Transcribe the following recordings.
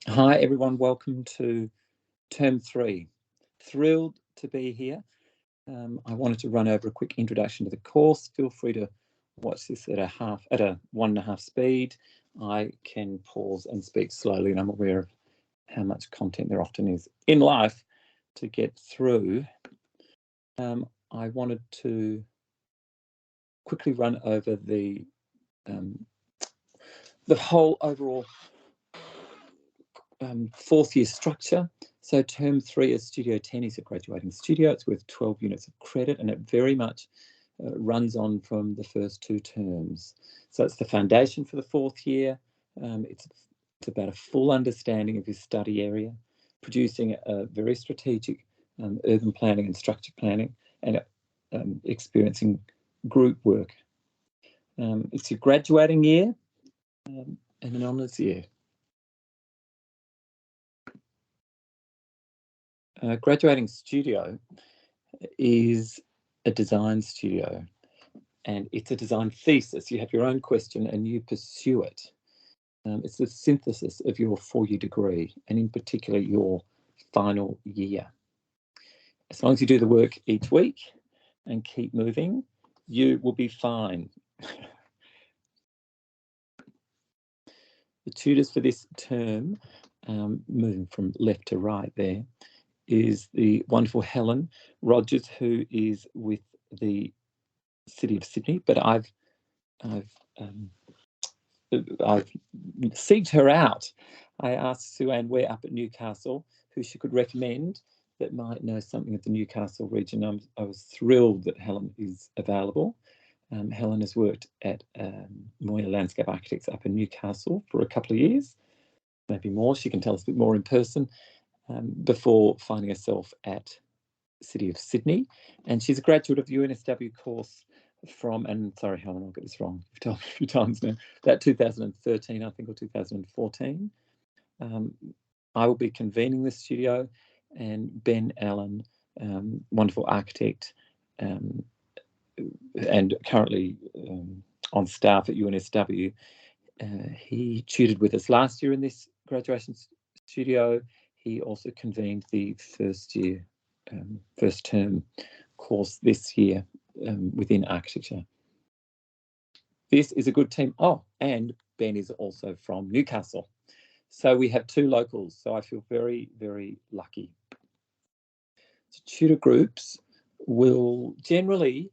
Hi everyone, welcome to Term 3. Thrilled to be here. I wanted to run over a quick introduction to the course. Feel free to watch this at a 1.5 speed. I can pause and speak slowly, and I'm aware of how much content there often is in life to get through. I wanted to quickly run over the whole overall fourth year structure. So term 3 is Studio 10 is a graduating studio. It's worth 12 units of credit, and it very much runs on from the first 2 terms. So it's the foundation for the fourth year. It's about a full understanding of your study area, producing a very strategic urban planning and structure planning, and experiencing group work. It's your graduating year and an honours year. Graduating studio is a design studio, and it's a design thesis. You have your own question and you pursue it. It's the synthesis of your 4-year degree, and in particular your final year. As long as you do the work each week and keep moving, you will be fine. The tutors for this term, moving from left to right there, is the wonderful Helen Rogers, who is with the City of Sydney, but I've seeked her out. I asked Sue-Ann Ware up at Newcastle who she could recommend that might know something of the Newcastle region. I was thrilled that Helen is available. Helen has worked at Moir Landscape Architects up in Newcastle for a couple of years, maybe more. She can tell us a bit more in person, before finding herself at City of Sydney. And she's a graduate of the UNSW course from, and sorry Helen, I'll get this wrong, you've told me a few times now, about 2013 I think, or 2014. I will be convening the studio, and Ben Allen, wonderful architect, and currently on staff at UNSW, he tutored with us last year in this graduation studio. He also convened the first term course this year within architecture. This is a good team. Oh, and Ben is also from Newcastle. So we have 2 locals. So I feel very, very lucky. So tutor groups will generally,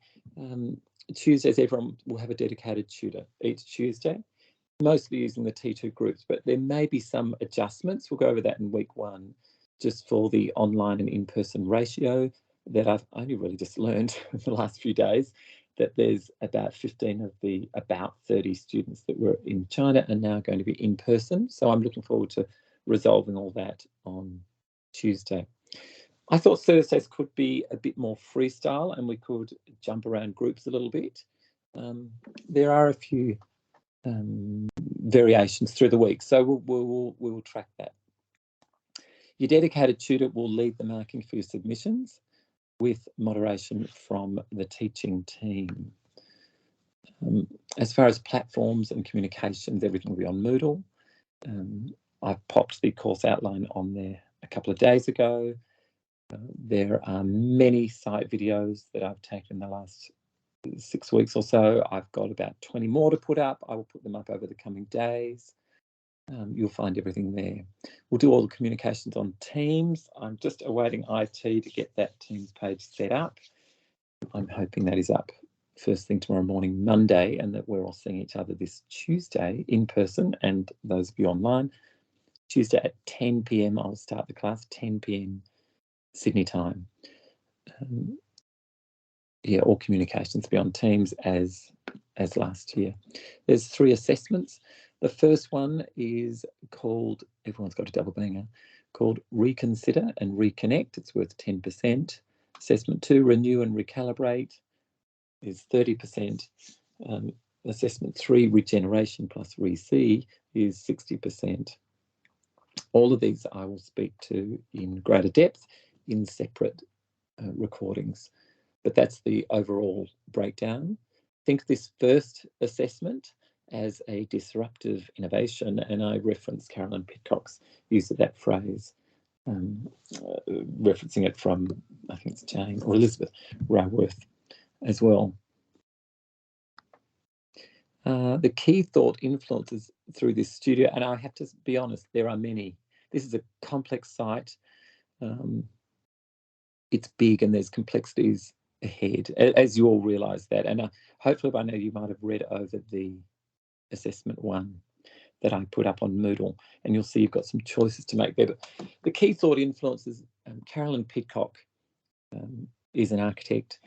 Tuesdays, everyone will have a dedicated tutor each Tuesday, mostly using the T2 groups, but there may be some adjustments. We'll go over that in week 1, just for the online and in-person ratio that I've only really just learned in the last few days, that there's about 15 of the about 30 students that were in China are now going to be in person. So I'm looking forward to resolving all that on Tuesday. I thought Thursdays could be a bit more freestyle and we could jump around groups a little bit. There are a few variations through the week, so we'll track that. Your dedicated tutor will lead the marking for your submissions with moderation from the teaching team. As far as platforms and communications, everything will be on Moodle. I've popped the course outline on there a couple of days ago. There are many site videos that I've taken in the last 6 weeks or so. I've got about 20 more to put up. I will put them up over the coming days. You'll find everything there. We'll do all the communications on Teams. I'm just awaiting IT to get that Teams page set up. I'm hoping that is up first thing tomorrow morning, Monday, and that we're all seeing each other this Tuesday in person, and those of you online. Tuesday at 10 p.m. I'll start the class, 10 p.m. Sydney time. All communications will be on Teams as last year. There's 3 assessments. The first one is called, everyone's got a double banger, called Reconsider and Reconnect. It's worth 10%. Assessment 2, Renew and Recalibrate, is 30%. Assessment 3, Regeneration plus Re-See, is 60%. All of these I will speak to in greater depth in separate recordings, but that's the overall breakdown. Think of this first assessment as a disruptive innovation, and I reference Carolyn Pidcock's use of that phrase, referencing it from, I think it's Jane or Elizabeth Raworth as well. The key thought influences through this studio, and I have to be honest, there are many. This is a complex site. It's big and there's complexities ahead, as you all realise that. And hopefully by now you might have read over the assessment one that I put up on Moodle, and you'll see you've got some choices to make there. But the key thought influences, Carolyn Pidcock is an architect.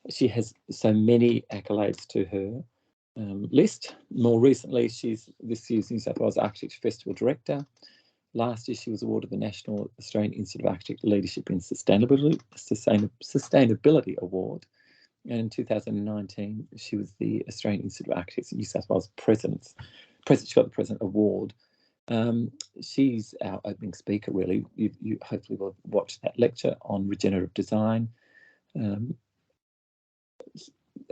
She has so many accolades to her list. More recently, she's this year's New South Wales Architecture Festival Director. Last year, she was awarded the National Australian Institute of Architect Leadership in Sustainability Award. And in 2019, she was the Australian Institute of Architects New South Wales President. She got the President Award. She's our opening speaker, really. You hopefully will watch that lecture on regenerative design.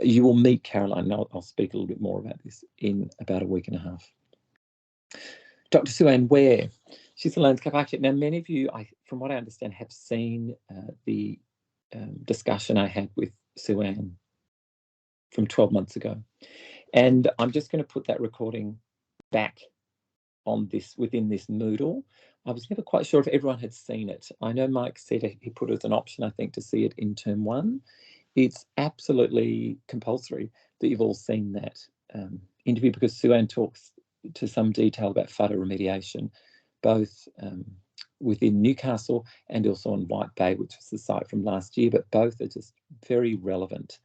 You will meet Caroline, and I'll speak a little bit more about this in about a week and a half. Dr. Sue-Ann Ware, she's a landscape architect. Now, many of you, from what I understand, have seen the discussion I had with Sue-Ann from 12 months ago. And I'm just going to put that recording back on this, within this Moodle. I was never quite sure if everyone had seen it. I know Mike said he put it as an option, I think, to see it in term one. It's absolutely compulsory that you've all seen that interview, because Sue-Ann talks to some detail about flood remediation, both within Newcastle and also on White Bay, which was the site from last year, but both are just very relevant.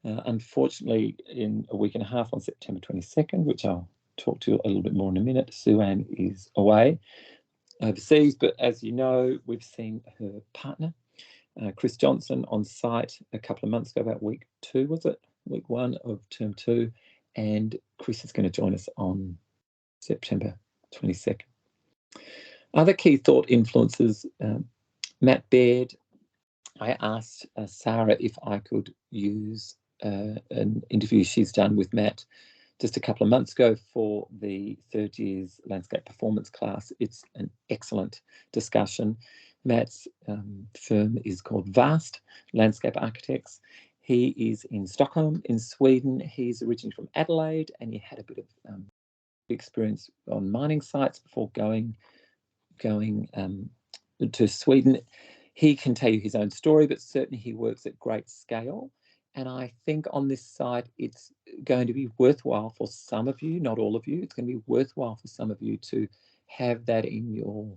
Unfortunately, in a week and a half, on September 22nd, which I'll talk to a little bit more in a minute, Sue-Ann is away overseas, but as you know, we've seen her partner, Chris Johnson, on site a couple of months ago, about week 2, was it? Week 1 of term 2, and Chris is going to join us on September 22nd. Other key thought influences, Matt Baird. I asked Sarah if I could use an interview she's done with Matt just a couple of months ago for the third year's landscape performance class. It's an excellent discussion. Matt's firm is called Vast Landscape Architects. He is in Stockholm in Sweden. He's originally from Adelaide, and he had a bit of experience on mining sites before going to Sweden. He can tell you his own story, but certainly he works at great scale. And I think on this site, it's going to be worthwhile for some of you, not all of you, it's going to be worthwhile for some of you to have that in your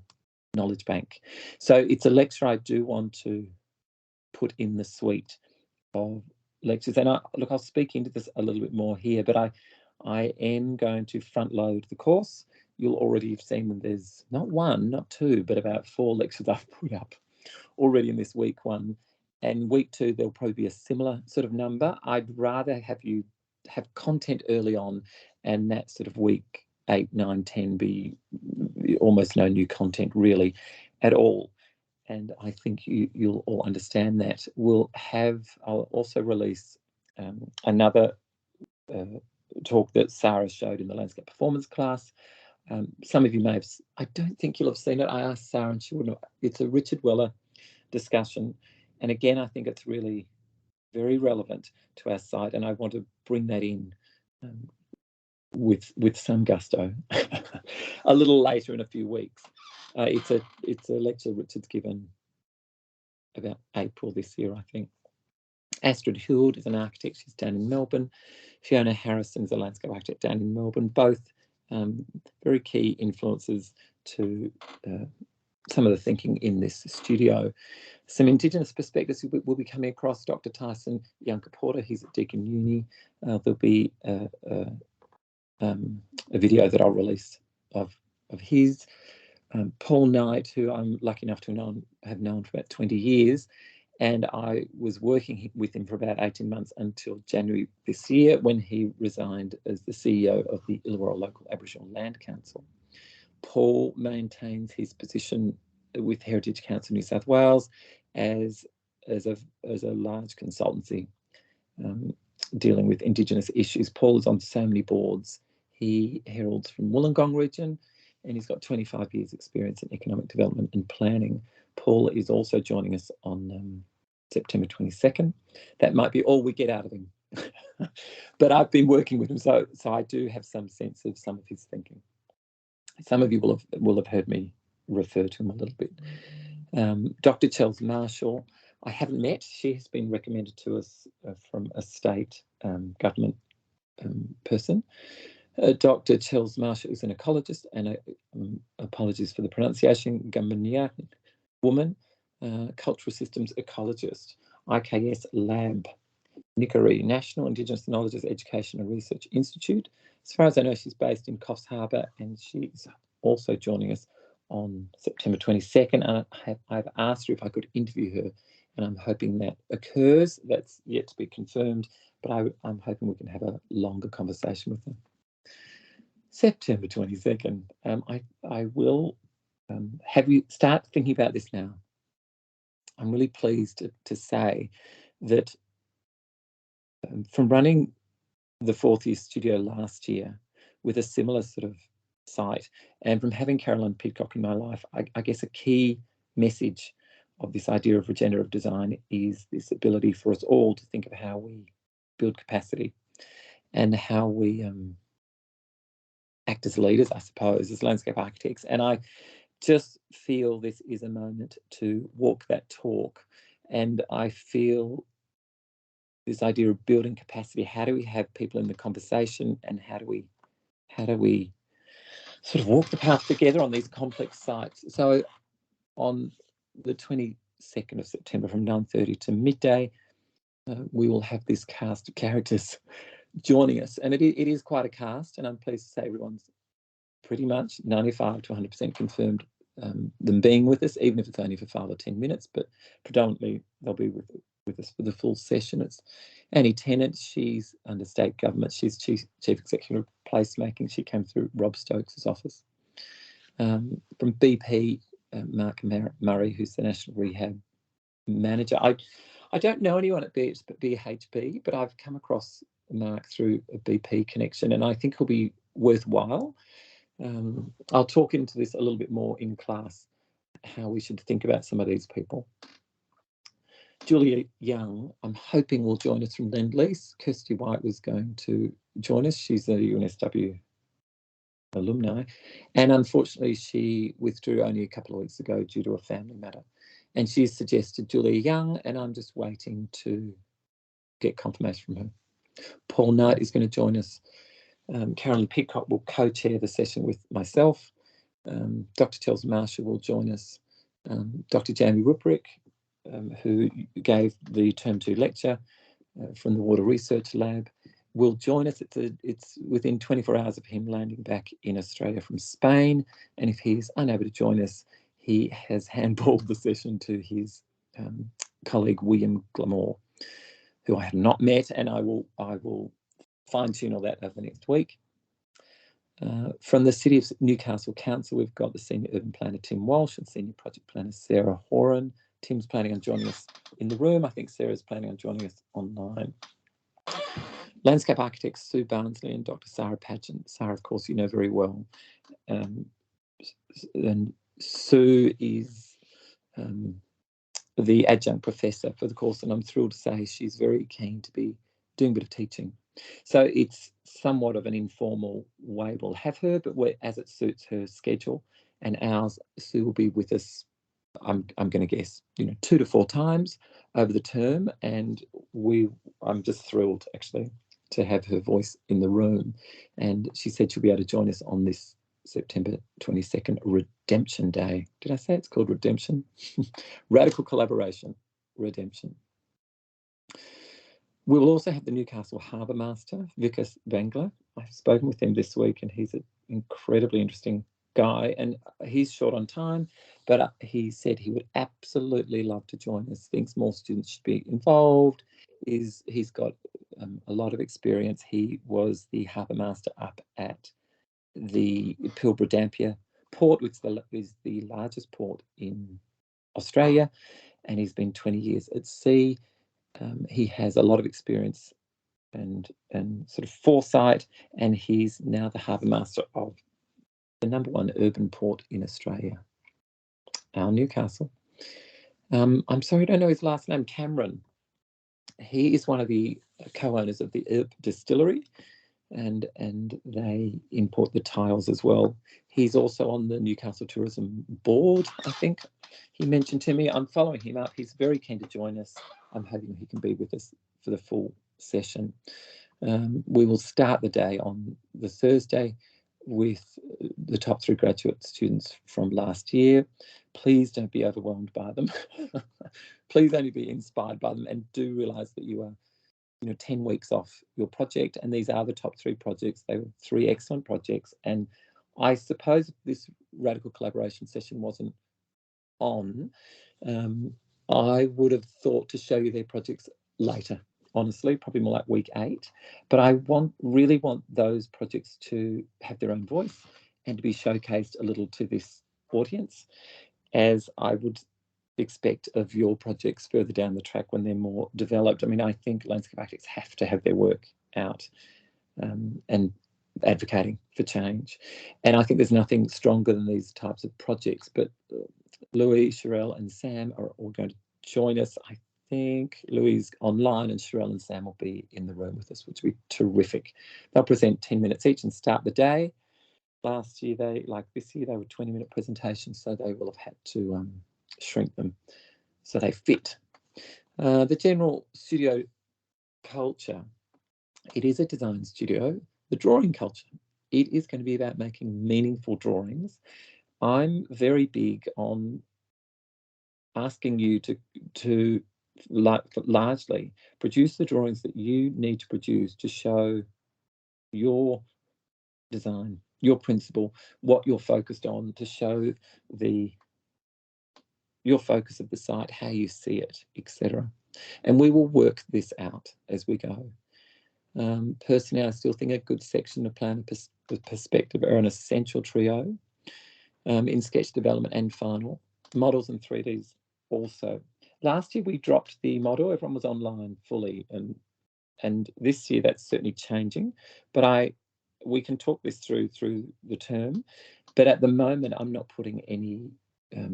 knowledge bank. So it's a lecture I do want to put in the suite of lectures. And I'll speak into this a little bit more here, but I am going to front load the course. You'll already have seen them. There's not 1, not 2, but about 4 lectures I've put up already in this week 1. And week 2, there'll probably be a similar sort of number. I'd rather have you have content early on, and that sort of week 8, 9, 10 be almost no new content really at all. And I think you'll all understand that. I'll also release another talk that Sarah showed in the landscape performance class. Some of you may have, I don't think you'll have seen it. I asked Sarah and she wouldn't. It's a Richard Weller discussion. And again, I think it's really very relevant to our site, and I want to bring that in with some gusto a little later in a few weeks. It's a lecture Richard's given about April this year, I think. Astrid Huld is an architect. She's down in Melbourne. Fiona Harrison is a landscape architect down in Melbourne. Both very key influences to some of the thinking in this studio. Some Indigenous perspectives will be coming across. Dr. Tyson Yunkaporta, he's at Deakin Uni. There'll be a video that I'll release of his. Paul Knight, who I'm lucky enough to have known for about 20 years, and I was working with him for about 18 months until January this year, when he resigned as the CEO of the Illawarra Local Aboriginal Land Council. Paul maintains his position with Heritage Council New South Wales as a large consultancy dealing with Indigenous issues. Paul is on so many boards. He heralds from Wollongong region, and he's got 25 years experience in economic development and planning. Paul is also joining us on September 22nd. That might be all we get out of him. But I've been working with him, so I do have some sense of some of his thinking. Some of you will have heard me refer to him a little bit. Dr. Chels Marshall, I haven't met. She has been recommended to us from a state government person. Dr. Chels Marshall is an ecologist, and apologies for the pronunciation, Gambanian woman, cultural systems ecologist, IKS Lab, Nickerie, National Indigenous Knowledges Education and Research Institute. As far as I know, she's based in Coffs Harbour, and she's also joining us on September 22nd. And I've asked her if I could interview her, and I'm hoping that occurs. That's yet to be confirmed, but I'm hoping we can have a longer conversation with her. September 22nd. I will have you start thinking about this now. I'm really pleased to say that from running the Fourth Year Studio last year with a similar sort of site, and from having Carolyn Pidcock in my life, I guess a key message of this idea of regenerative design is this ability for us all to think of how we build capacity and how we act as leaders, I suppose, as landscape architects. And I just feel this is a moment to walk that talk. And I feel this idea of building capacity, how do we have people in the conversation, and how do we sort of walk the path together on these complex sites? So on the 22nd of September from 9:30 to midday, we will have this cast of characters joining us. And it is quite a cast, and I'm pleased to say everyone's pretty much 95 to 100% confirmed them being with us, even if it's only for 5 or 10 minutes, but predominantly they'll be with us for the full session. It's Annie Tennant. She's under state government. She's Chief Executive of Placemaking. She came through Rob Stokes' office. From BP, Mark Murray, who's the National Rehab Manager. I don't know anyone at BHP, but I've come across Mark through a BP connection, and I think he'll be worthwhile. I'll talk into this a little bit more in class, how we should think about some of these people. Julia Young, I'm hoping, will join us from Lend-Lease. Kirsty White was going to join us. She's a UNSW alumni, and unfortunately she withdrew only a couple of weeks ago due to a family matter. And she's suggested Julia Young, and I'm just waiting to get confirmation from her. Paul Knight is going to join us. Carolyn Pidcock will co-chair the session with myself. Dr. Chels Marshall will join us. Dr. Jamie Ruprick, who gave the Term 2 lecture from the Water Research Lab, will join us. It's within 24 hours of him landing back in Australia from Spain. And if he's unable to join us, he has handballed the session to his colleague, William Glamour, who I have not met, and I will fine-tune all that over the next week. From the City of Newcastle Council, we've got the Senior Urban Planner, Tim Walsh, and Senior Project Planner, Sarah Horan. Tim's planning on joining us in the room. I think Sarah's planning on joining us online. Landscape architects, Sue Barnsley and Dr. Sarah Pageant. Sarah, of course, you know very well. And Sue is the adjunct professor for the course, and I'm thrilled to say she's very keen to be doing a bit of teaching. So it's somewhat of an informal way we'll have her, but as it suits her schedule and ours, Sue will be with us, I'm going to guess, 2 to 4 times over the term, and I'm just thrilled actually to have her voice in the room. And she said she'll be able to join us on this September 22nd, Redemption Day. Did I say it's called Redemption? Radical Collaboration, Redemption. We will also have the Newcastle Harbour Master, Vikas Bangla. I've spoken with him this week, and he's an incredibly interesting guy, and he's short on time, but he said he would absolutely love to join us, thinks more students should be involved. He's got a lot of experience. He was the Harbour Master up at the Pilbara Dampier port, which is the largest port in Australia, and he's been 20 years at sea. He has a lot of experience sort of foresight, and he's now the harbour master of the #1 urban port in Australia, our Newcastle. I'm sorry, I don't know his last name, Cameron. He is one of the co-owners of the Earp Distillery, and they import the tiles as well. He's also on the Newcastle Tourism Board, I think he mentioned to me. I'm following him up. He's very keen to join us. I'm hoping he can be with us for the full session. We will start the day on the Thursday with the top 3 graduate students from last year. Please don't be overwhelmed by them. Please only be inspired by them, and do realise that you are 10 weeks off your project, and these are the top 3 projects. They were 3 excellent projects, and I suppose if this radical collaboration session wasn't on, I would have thought to show you their projects later, honestly, probably more like week 8. But I really want those projects to have their own voice and to be showcased a little to this audience, as I would expect of your projects further down the track when they're more developed. I mean, I think landscape architects have to have their work out and advocating for change. And I think there's nothing stronger than these types of projects. But Louis, Sherelle and Sam are all going to join us. I think Louis is online and Sherelle and Sam will be in the room with us, which will be terrific. They'll present 10 minutes each and start the day. Last year, this year, they were 20-minute presentations, so they will have had to shrink them so they fit. The general studio culture, it is a design studio. The drawing culture, it is going to be about making meaningful drawings. I'm very big on asking you to largely produce the drawings that you need to produce to show your design, your principle, what you're focused on, to show your focus of the site, how you see it, etc. And we will work this out as we go. Personally, I still think a good section of plan and perspective are an essential trio in sketch development and final. Models and 3Ds also. Last year we dropped the model, everyone was online fully, and this year that's certainly changing, but we can talk this through the term. But at the moment, I'm not putting any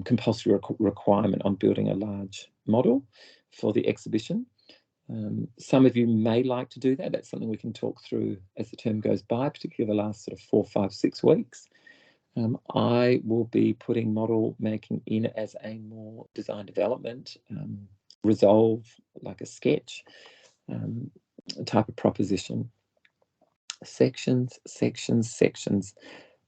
compulsory requirement on building a large model for the exhibition. Some of you may like to do that. That's something we can talk through as the term goes by, particularly the last sort of 4, 5, 6 weeks. I will be putting model making in as a more design development, resolve, like a sketch type of proposition. Sections.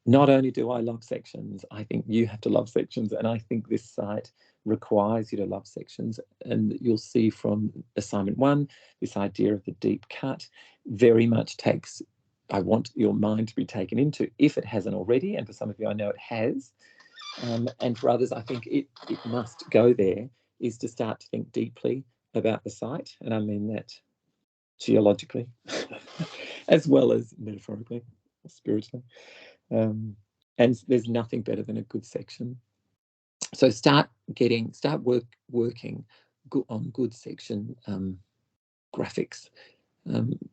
Not only do I love sections, I think you have to love sections, and I think this site requires you to love sections. And you'll see from assignment 1, this idea of the deep cut very much takes, I want your mind to be taken into, if it hasn't already, and for some of you I know it has, and for others I think it must go there, is to start to think deeply about the site, and I mean that geologically as well as metaphorically, spiritually. And there's nothing better than a good section. So start working on good section graphics.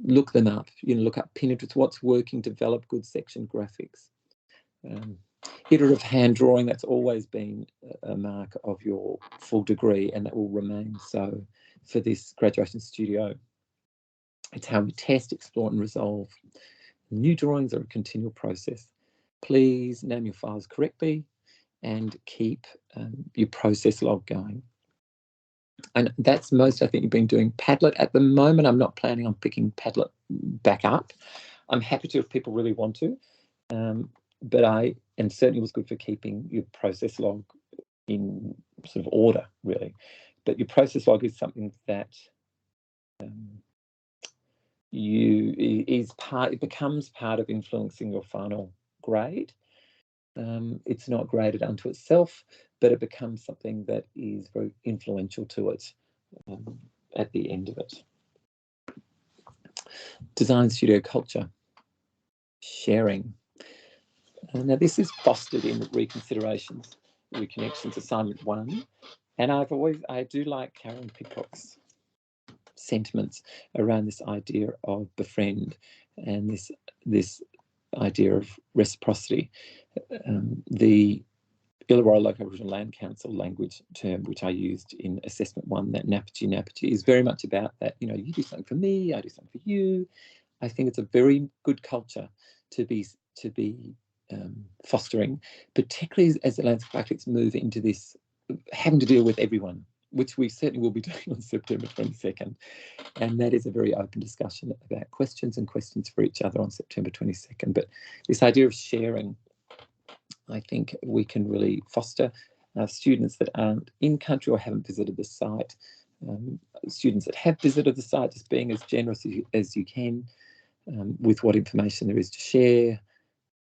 Look them up. Look up Pinterest. What's working? Develop good section graphics. Iterative hand drawing. That's always been a mark of your full degree, and that will remain so for this graduation studio. It's how we test, explore, and resolve. New drawings are a continual process. Please name your files correctly and keep your process log going. And that's most, I think, you've been doing Padlet. At the moment, I'm not planning on picking Padlet back up. I'm happy to if people really want to, but and certainly was good for keeping your process log in sort of order, really. But your process log is something that it becomes part of influencing your final grade. It's not graded unto itself, but it becomes something that is very influential to it at the end of it. Design studio culture, sharing. Now this is fostered in Reconsiderations, Reconnections assignment 1, and I do like Karen Peacock's sentiments around this idea of befriend and this idea of reciprocity. The Illawarra Local Aboriginal Land Council language term, which I used in assessment 1, that Napaji, is very much about that. You know, you do something for me, I do something for you. I think it's a very good culture to be fostering, particularly as the landscape architects move into this having to deal with everyone, which we certainly will be doing on September 22nd. And that is a very open discussion about questions for each other on September 22nd. But this idea of sharing, I think we can really foster students that aren't in country or haven't visited the site, students that have visited the site, just being as generous as you can with what information there is to share,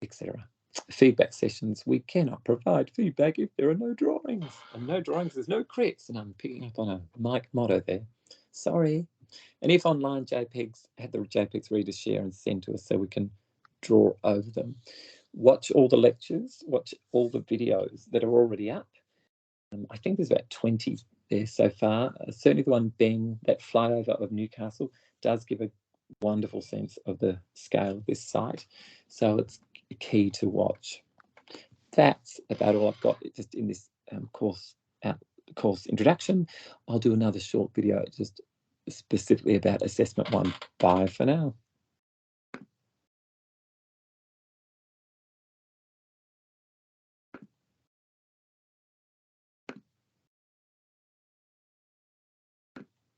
etc. Feedback sessions. We cannot provide feedback if there are no drawings. And no drawings, there's no crits. And I'm picking up on a Mike motto there. Sorry. And if online JPEGs, have the JPEGs readers share and send to us so we can draw over them. Watch all the lectures, watch all the videos that are already up. I think there's about 20 there so far. Certainly the one Ben, that flyover of Newcastle, does give a wonderful sense of the scale of this site. So it's key to watch. That's about all I've got just in this course introduction. I'll do another short video just specifically about assessment 1. Bye for now.